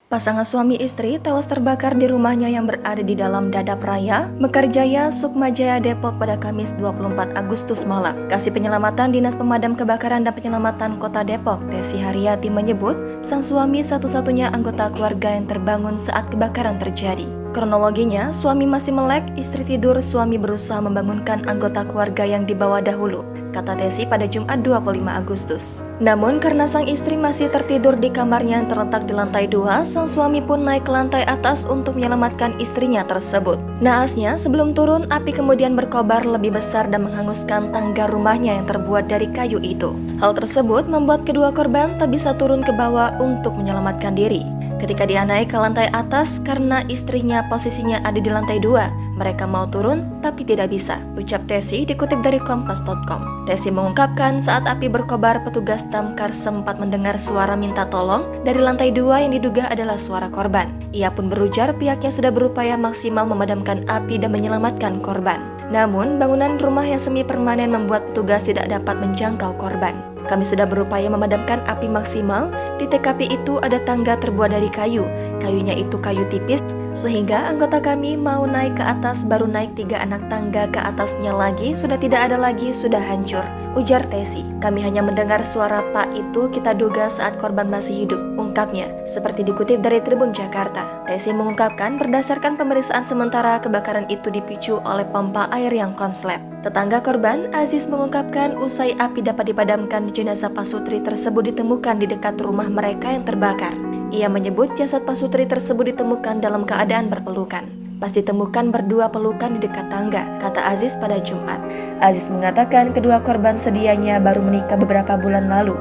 Pasangan suami istri tewas terbakar di rumahnya yang berada di dalam Dadap Raya, Mekarjaya, Sukmajaya, Depok pada Kamis 24 Agustus malam. Kasih Penyelamatan Dinas Pemadam Kebakaran dan Penyelamatan Kota Depok, Desi Haryati menyebut, sang suami satu-satunya anggota keluarga yang terbangun saat kebakaran terjadi. Kronologinya, suami masih melek, istri tidur, suami berusaha membangunkan anggota keluarga yang dibawa dahulu, kata Desi pada Jumat 25 Agustus. Namun karena sang istri masih tertidur di kamarnya yang terletak di lantai 2, sang suami pun naik ke lantai atas untuk menyelamatkan istrinya tersebut. Naasnya, sebelum turun, api kemudian berkobar lebih besar dan menghanguskan tangga rumahnya yang terbuat dari kayu itu. Hal tersebut membuat kedua korban tak bisa turun ke bawah untuk menyelamatkan diri. Ketika dia naik ke lantai atas karena istrinya posisinya ada di lantai 2, mereka mau turun tapi tidak bisa, ucap Desi dikutip dari kompas.com. Desi mengungkapkan saat api berkobar, petugas damkar sempat mendengar suara minta tolong dari lantai 2 yang diduga adalah suara korban. Ia pun berujar pihaknya sudah berupaya maksimal memadamkan api dan menyelamatkan korban. Namun, bangunan rumah yang semi permanen membuat petugas tidak dapat menjangkau korban. Kami sudah berupaya memadamkan api maksimal. Di TKP itu ada tangga terbuat dari kayu. Kayunya itu kayu tipis, sehingga anggota kami mau naik ke atas baru naik 3 anak tangga ke atasnya lagi, sudah tidak ada lagi, sudah hancur, ujar Desi. Kami hanya mendengar suara Pak itu kita duga saat korban masih hidup, ungkapnya, seperti dikutip dari Tribun Jakarta. Desi mengungkapkan berdasarkan pemeriksaan sementara kebakaran itu dipicu oleh pompa air yang konslet. Tetangga korban, Aziz, mengungkapkan usai api dapat dipadamkan, jenazah Pasutri tersebut ditemukan di dekat rumah mereka yang terbakar. Ia menyebut jasad Pasutri tersebut ditemukan dalam keadaan berpelukan. Pas ditemukan berdua pelukan di dekat tangga, kata Aziz pada Jumat. Aziz mengatakan kedua korban sedianya baru menikah beberapa bulan lalu.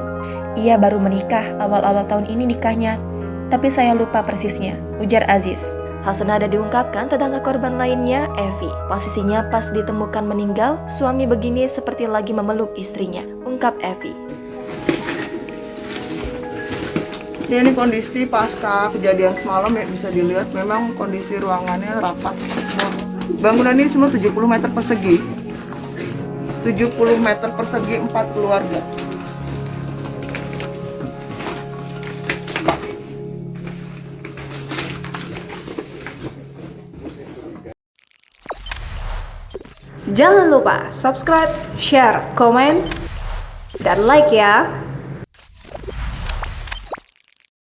Ia baru menikah awal-awal tahun ini nikahnya, tapi saya lupa persisnya, ujar Aziz. Hal senada diungkapkan tetangga korban lainnya, Evi. Posisinya pas ditemukan meninggal, suami begini seperti lagi memeluk istrinya, ungkap Evi. Ini kondisi pasca kejadian semalam ya, bisa dilihat memang kondisi ruangannya rapat. Bangunan ini semua 70 meter persegi. 70 meter persegi 4 keluarga. Jangan lupa subscribe, share, komen, dan like ya.